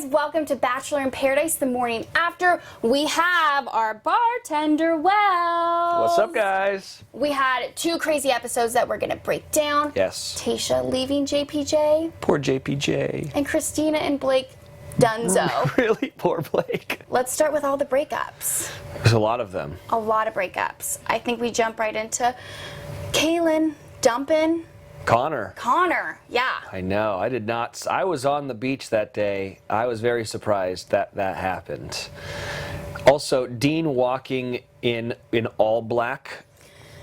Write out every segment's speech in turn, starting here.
welcome to Bachelor in Paradise the morning after. We have our bartender Wells. What's up, guys? We had 2 crazy episodes that we're going to break down. Yes. Tayshia leaving JPJ. Poor JPJ. And Christina and Blake Dunzo. Really poor Blake. Let's start with all the breakups. There's a lot of them. A lot of breakups. I think we jump right into Kailyn dumping Connor. Yeah. I know. I did not. I was on the beach that day. I was very surprised that that happened. Also, Dean walking in all black.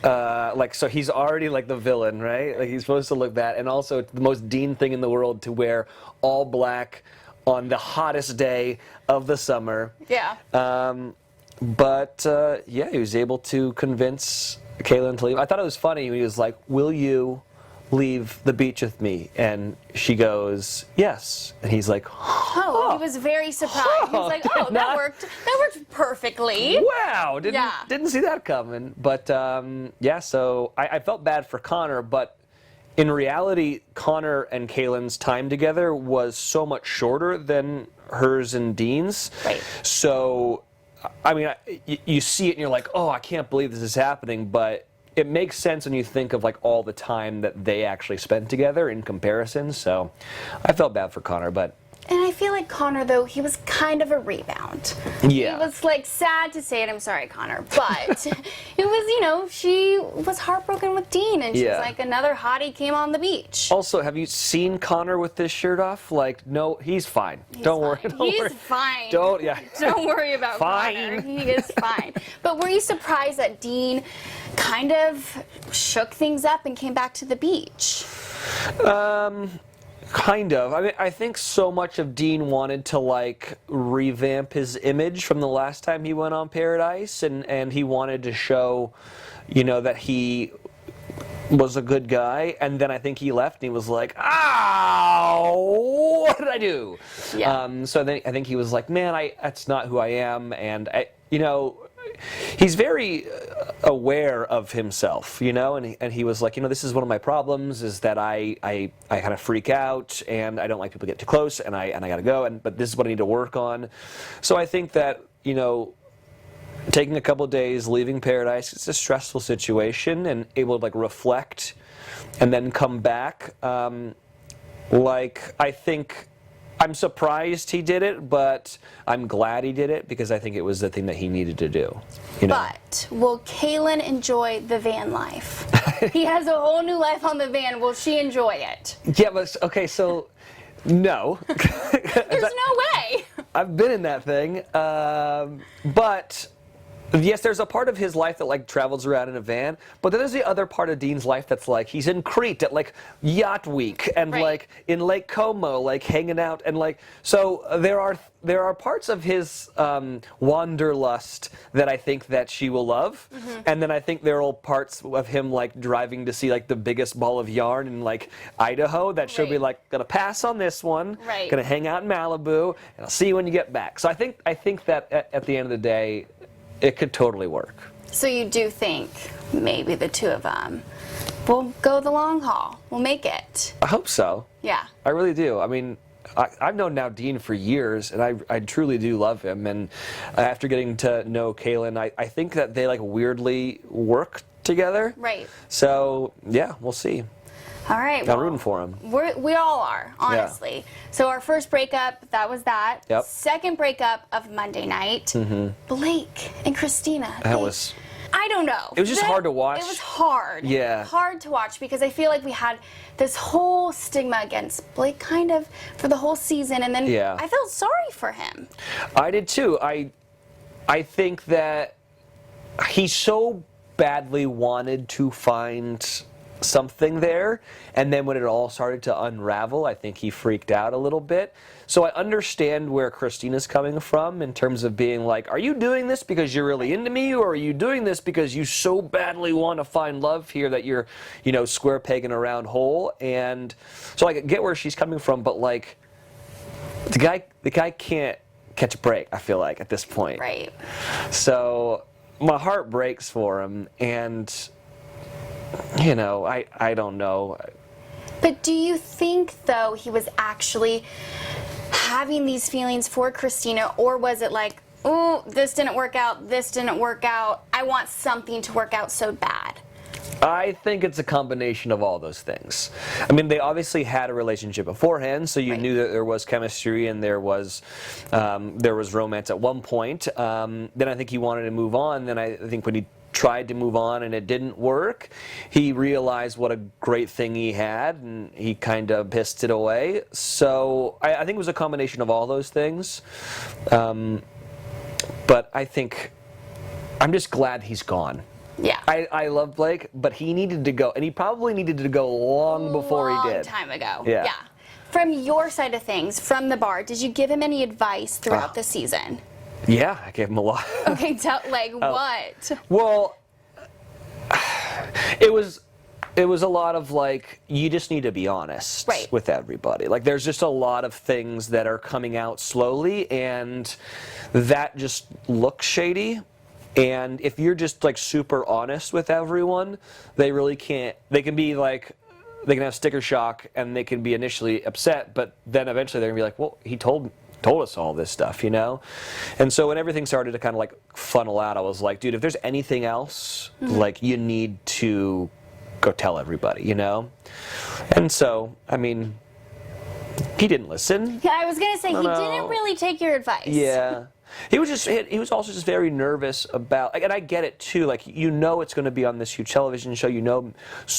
So he's already like the villain, right? Like he's supposed to look bad. And also, it's the most Dean thing in the world to wear all black on the hottest day of the summer. Yeah. Yeah, he was able to convince Kailyn to leave. I thought it was funny when he was like, "Will you leave the beach with me?" And she goes, "Yes." And he's like, Oh, he was very surprised. He was like, "Oh, that worked. That worked perfectly." "Wow, didn't see that coming." But yeah, so I felt bad for Connor, but in reality, Connor and Kailyn's time together was so much shorter than hers and Dean's. Right. So, I mean, you see it and you're like, "Oh, I can't believe this is happening," but it makes sense when you think of like all the time that they actually spent together in comparison. So I felt bad for Connor, but And I feel like Connor, though, he was kind of a rebound. yeah. He was like sad to say it. I'm sorry, Connor, but it was, she was heartbroken with Dean, and she was like, another hottie came on the beach. Also, have you seen Connor with this shirt off? Like, no, he's fine. Don't worry. He's fine. Don't worry about Connor. He is fine. But were you surprised that Dean kind of shook things up and came back to the beach? Kind of. I mean, I think so much of Dean wanted to like revamp his image from the last time he went on Paradise, and he wanted to show, that he was a good guy. And then I think he left and he was like, "Ow, what did I do?" Yeah. So then I think he was like, "Man, that's not who I am," and he's very aware of himself, and he was like, "This is one of my problems, is that I kind of freak out and I don't like people to get too close, and I gotta go, but this is what I need to work on." So I think that, taking a couple of days, leaving Paradise, it's a stressful situation, and able to like reflect and then come back. I think I'm surprised he did it, but I'm glad he did it because I think it was the thing that he needed to do. But will Kailyn enjoy the van life? He has a whole new life on the van. Will she enjoy it? Yeah, but okay, so no. There's no way. I've been in that thing, but yes, there's a part of his life that like travels around in a van, but then there's the other part of Dean's life that's like he's in Crete at like Yacht Week and like in Lake Como, like hanging out, and like so there are parts of his wanderlust that I think that she will love, and then I think there are parts of him like driving to see like the biggest ball of yarn in like Idaho that she'll be like, "Gonna pass on this one, gonna hang out in Malibu, and I'll see you when you get back." So I think that at the end of the day, it could totally work. So you do think maybe the two of them will go the long haul, will make it? I hope so. Yeah. I really do. I mean, I've known now Dean for years, and I truly do love him. And after getting to know Kailyn, I think that they like weirdly work together. Right. So yeah, we'll see. All right. I'm rooting for him. We all are, honestly. Yeah. So our first breakup, that was that. Yep. Second breakup of Monday night, Blake and Christina. I don't know. It was just hard to watch. It was hard. Yeah. Hard to watch because I feel like we had this whole stigma against Blake kind of for the whole season, and then I felt sorry for him. I did too. I think that he so badly wanted to find something there, and then when it all started to unravel, I think he freaked out a little bit. So I understand where Christina's coming from in terms of being like, "Are you doing this because you're really into me, or are you doing this because you so badly want to find love here that you're, square peg in a round hole?" And so I get where she's coming from, but like the guy can't catch a break, I feel like, at this point. Right. So my heart breaks for him, and I don't know. But do you think, though, he was actually having these feelings for Christina, or was it like, oh, this didn't work out, I want something to work out so bad? I think it's a combination of all those things. I mean, they obviously had a relationship beforehand, so you knew that there was chemistry and there was romance at one point. Then I think he wanted to move on. Then I think when he tried to move on and it didn't work, he realized what a great thing he had, and he kind of pissed it away. So I think it was a combination of all those things. But I think I'm just glad he's gone. Yeah. I love Blake, but he needed to go, and he probably needed to go long before he did. Long time ago. Yeah. From your side of things, from the bar, did you give him any advice throughout the season? Yeah, I gave him a lot. Okay, what? Well, it was a lot of like, you just need to be honest with everybody. Like, there's just a lot of things that are coming out slowly, and that just looks shady. And if you're just like super honest with everyone, they really can't. They can be like, they can have sticker shock, and they can be initially upset, but then eventually they're gonna be like, well, he told us all this stuff, you know? And so when everything started to kind of like funnel out, I was like, dude, if there's anything else, like, you need to go tell everybody, you know? And so, I mean, he didn't listen. Yeah, I was gonna say, he didn't really take your advice. Yeah. He was also just very nervous about, and I get it too, like, you know it's going to be on this huge television show, you know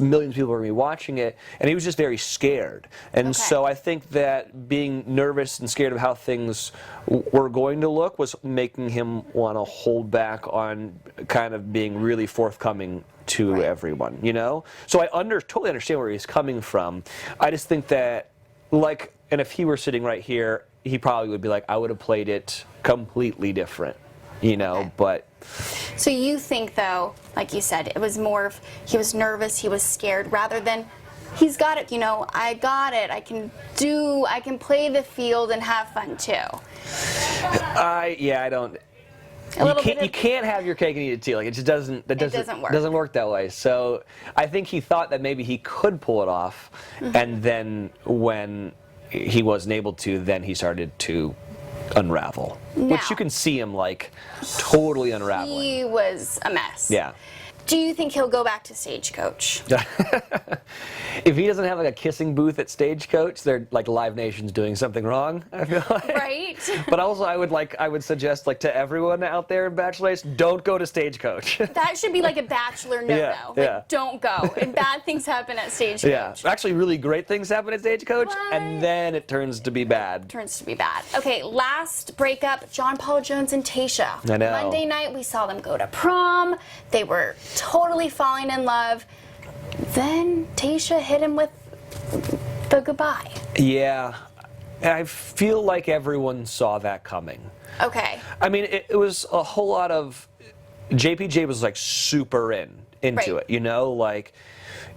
millions of people are going to be watching it, and he was just very scared. And so I think that being nervous and scared of how things were going to look was making him want to hold back on kind of being really forthcoming to everyone, you know? So I totally understand where he's coming from. I just think that, like, and if he were sitting right here, he probably would be like, I would have played it completely different, you know, but... So you think, though, like you said, it was more of he was nervous, he was scared, rather than he's got it, you know, I got it, I can play the field and have fun, too. I don't... You can't have your cake and eat it too. Like, it just doesn't. It doesn't work. Doesn't work that way. So I think he thought that maybe he could pull it off, and then when he wasn't able to, then he started to unravel. Which you can see him like totally unraveling. He was a mess. Yeah. Do you think he'll go back to Stagecoach? If he doesn't have like a kissing booth at Stagecoach, they're like Live Nation's doing something wrong, I feel like. Right. But also I would suggest like to everyone out there in Bachelor, don't go to Stagecoach. That should be like a Bachelor no-no. Don't go. And bad things happen at Stagecoach. Yeah. Actually really great things happen at Stagecoach, and then it turns to be bad. Okay, last breakup, John Paul Jones and Tayshia. I know. Monday night we saw them go to prom. They were totally falling in love. Then Tayshia hit him with the goodbye. Yeah. I feel like everyone saw that coming. Okay. I mean, it was a whole lot of... JPJ was like super into it, you know? Like,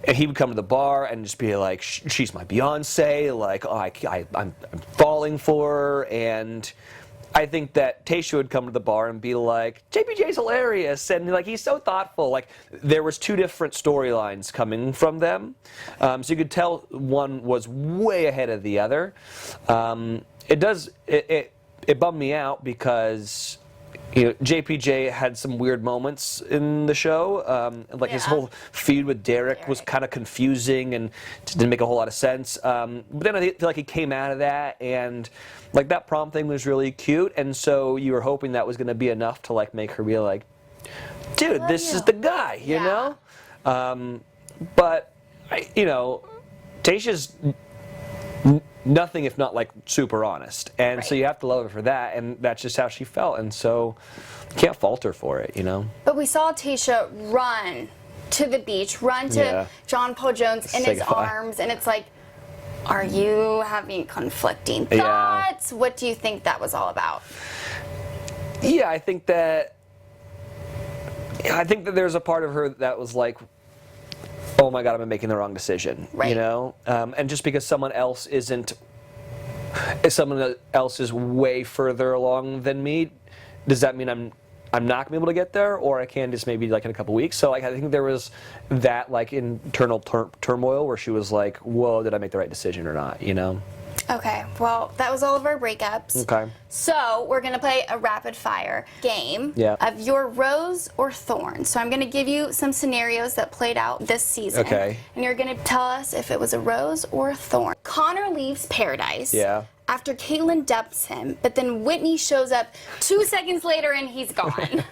he would come to the bar and just be like, she's my Beyonce, like, oh, I'm falling for her, and... I think that Tayshia would come to the bar and be like, JPJ's hilarious, and like, he's so thoughtful. Like, there was two different storylines coming from them, so you could tell one was way ahead of the other. It bummed me out because, you know, JPJ had some weird moments in the show. Like his whole feud with Derek was kind of confusing and didn't make a whole lot of sense. But then I feel like he came out of that, and like that prom thing was really cute, and so you were hoping that was going to be enough to like make her be like, dude, this is the guy, you know? But, you know, Tayshia's nothing if not like super honest, and so you have to love her for that, and that's just how she felt, and so you can't fault her for it, you know. But we saw Tayshia run to the beach, run to John Paul Jones in his arms, and it's like, are you having conflicting thoughts? What do you think that was all about? Yeah, I think that there's a part of her that was like, oh my God, I'm making the wrong decision, you know? And just because someone else is way further along than me, does that mean I'm not gonna be able to get there, or I can just maybe like in a couple weeks? So like, I think there was that like internal turmoil where she was like, whoa, did I make the right decision or not, you know? Okay, well, that was all of our breakups. Okay. So we're going to play a rapid fire game Yeah. of your rose or thorn. So I'm going to give you some scenarios that played out this season. Okay. And you're going to tell us if it was a rose or a thorn. Connor leaves paradise. Yeah. After Kailyn dumps him, but then Whitney shows up 2 seconds later and he's gone.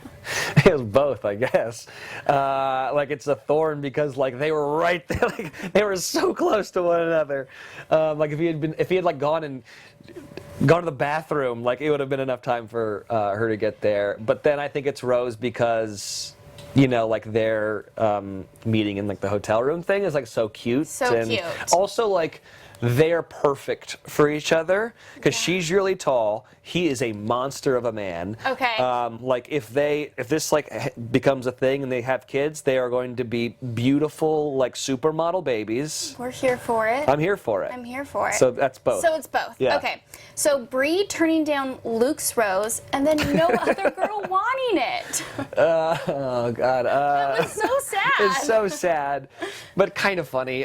It was both, I guess. Like it's a thorn because like they were right there, like they were so close to one another. Like if he had like gone to the bathroom, like it would have been enough time for her to get there. But then I think it's rose because, you know, like their meeting in like the hotel room thing is like so cute. So cute. Also like they're perfect for each other because she's really tall. He is a monster of a man. Okay. Like if this like becomes a thing and they have kids, they are going to be beautiful like supermodel babies. We're here for it. I'm here for it. I'm here for it. So that's both. So it's both. Yeah. Okay. So Bree turning down Luke's rose and then no other girl wanting it. Oh God. That was so sad. It's so sad, but kind of funny.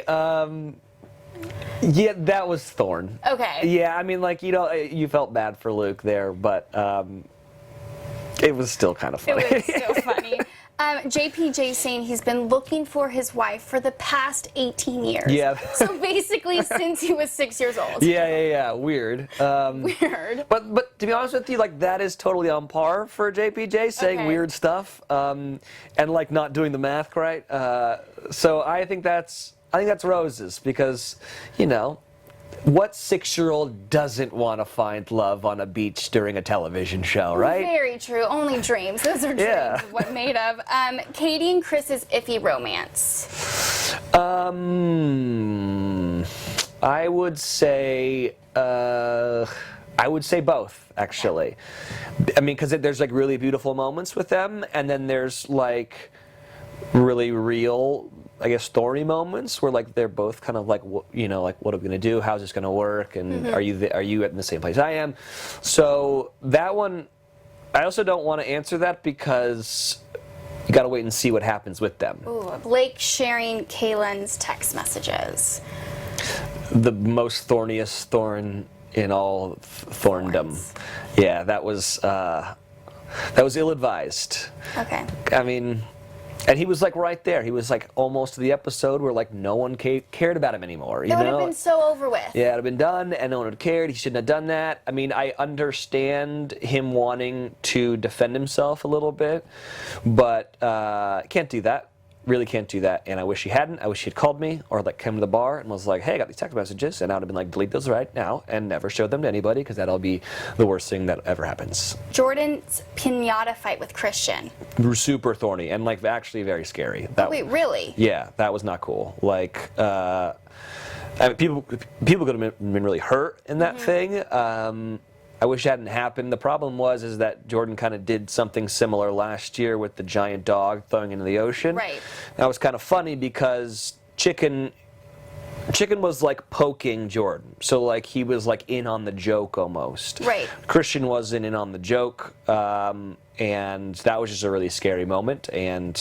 Yeah, that was thorn. Okay. Yeah, I mean, like, you know, you felt bad for Luke there, but it was still kind of funny. It was still funny. JPJ saying he's been looking for his wife for the past 18 years. Yeah. So basically since he was 6 years old. Yeah. Weird. Weird. But to be honest with you, like that is totally on par for JPJ saying Okay. weird stuff and like not doing the math right. So I think that's roses because, you know, what 6-year-old doesn't want to find love on a beach during a television show, right? Very true. Only dreams. Those are dreams. Yeah. What made of. Katie and Chris's iffy romance. I would say both, actually. I mean, because there's like really beautiful moments with them, and then there's like really real, I guess, thorny moments where like they're both kind of like, you know, like what are we gonna do? How's this gonna work? And are you in the same place I am? So that one, I also don't want to answer that because you gotta wait and see what happens with them. Ooh, Blake sharing Kaylyn's text messages. The most thorniest thorn in all thorndom. Thorns. Yeah, that was ill-advised. Okay. I mean, and he was like right there. He was like almost to the episode where like no one cared about him anymore. You That would know? have been so over with. Yeah, it would have been done, and no one would have cared. He shouldn't have done that. I mean, I understand him wanting to defend himself a little bit, but can't do that. Really can't do that. And I wish he hadn't. I wish he had called me or like come to the bar and was like, hey, I got these text messages. And I would have been like, delete those right now and never show them to anybody because that'll be the worst thing that ever happens. Jordan's pinata fight with Christian. Super thorny and like actually very scary. Wait, really? Yeah, that was not cool. Like, I mean, people could have been really hurt in that thing. I wish it hadn't happened. The problem is that Jordan kind of did something similar last year with the giant dog throwing into the ocean. Right. That was kind of funny because Chicken was like poking Jordan, so like he was like in on the joke almost. Right. Christian wasn't in on the joke, and that was just a really scary moment. And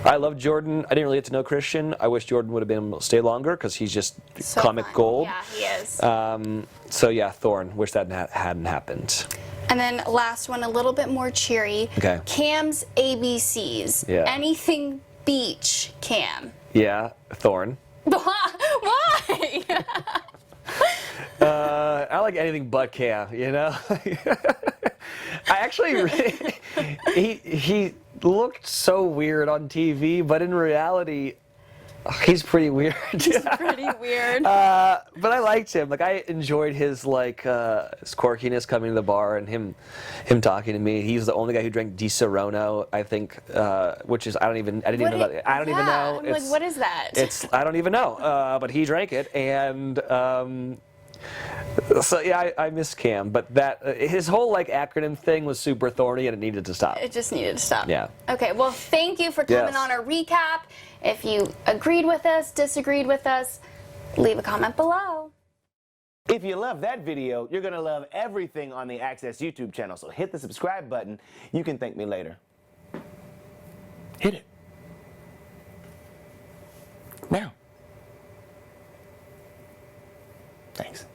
I love Jordan. I didn't really get to know Christian. I wish Jordan would have been able to stay longer because he's just So comic fun. gold. Yeah, he is. So yeah, thorn. Wish that hadn't happened. And then last one, a little bit more cheery. Okay. Cam's ABCs. Yeah. Anything beach, Cam. Yeah, thorn. Why? I like anything but Cam, you know? I actually, he looked so weird on TV, but in reality, he's pretty weird. He's pretty weird. But I liked him. Like I enjoyed his like his quirkiness coming to the bar and him talking to me. He's the only guy who drank Di Serono, I think, which is I didn't even know that. I don't even know. I'm like, what is that? I don't even know. But he drank it, and so yeah, I miss Cam. But that his whole like acronym thing was super thorny, and it needed to stop. It just needed to stop. Yeah. Okay, well, thank you for coming on our recap. If you agreed with us, disagreed with us, leave a comment below. If you love that video, you're going to love everything on the Access YouTube channel. So hit the subscribe button. You can thank me later. Hit it. Now. Thanks.